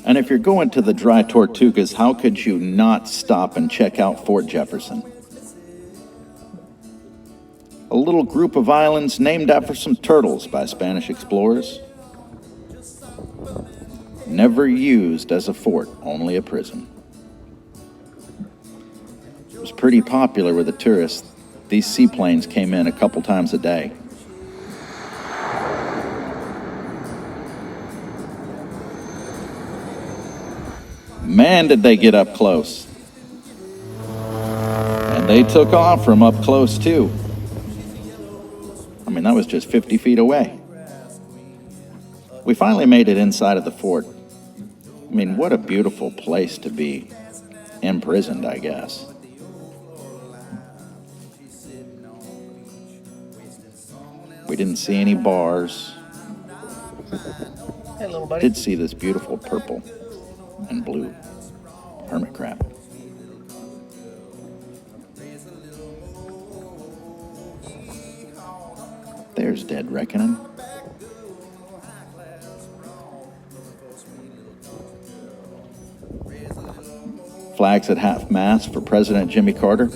And if you're going to the Dry Tortugas, how could you not stop and check out Fort Jefferson? A little group of islands named after some turtles by Spanish explorers. Never used as a fort, only a prison. It was pretty popular with the tourists. These seaplanes came in a couple times a day. Man, did they get up close. And they took off from up close, too. I mean, that was just 50 feet away. We finally made it inside of the fort. I mean, what a beautiful place to be imprisoned, I guess. We didn't see any bars. Hey, little buddy. Did see this beautiful purple and blue hermit crab. There's Dead Reckoning. Flags at half-mast for President Jimmy Carter.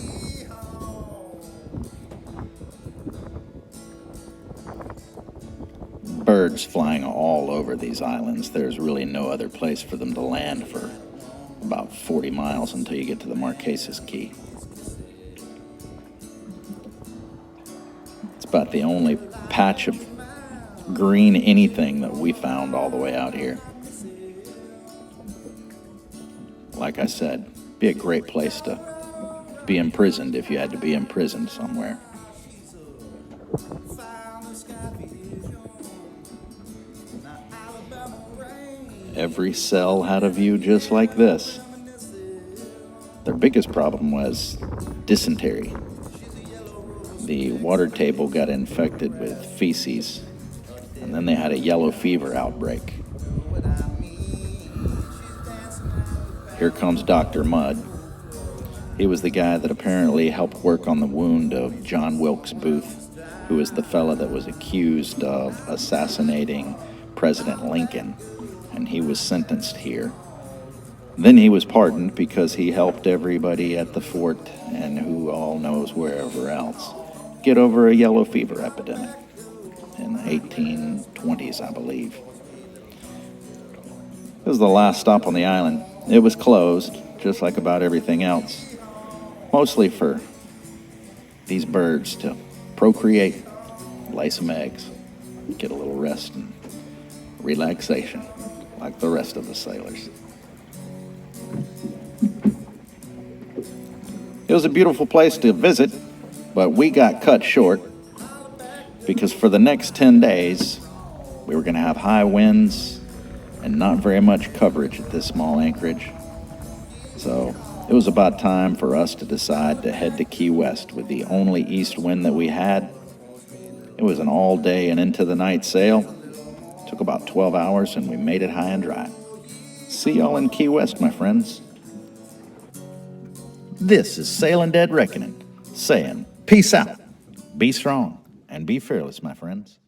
Birds flying all over these islands. There's really no other place for them to land for about 40 miles until you get to the Marquesas Key. It's about the only patch of green anything that we found all the way out here. Like I said, be a great place to be imprisoned if you had to be imprisoned somewhere. Every cell had a view just like this. Their biggest problem was dysentery. The water table got infected with feces, and then they had a yellow fever outbreak. Here comes Dr. Mudd. He was the guy that apparently helped work on the wound of John Wilkes Booth, who was the fella that was accused of assassinating President Lincoln, and he was sentenced here. Then he was pardoned because he helped everybody at the fort and who all knows wherever else get over a yellow fever epidemic in the 1820s, I believe. It was the last stop on the island. It was closed, just like about everything else, mostly for these birds to procreate, lay some eggs, get a little rest and relaxation, like the rest of the sailors. It was a beautiful place to visit, but we got cut short because for the next 10 days, we were going to have high winds and not very much coverage at this small anchorage. So it was about time for us to decide to head to Key West with the only east wind that we had. It was an all day and into the night sail. It took about 12 hours and we made it high and dry. See y'all in Key West, my friends. This is Sailing Dead Reckoning, saying peace out, be strong, and be fearless, my friends.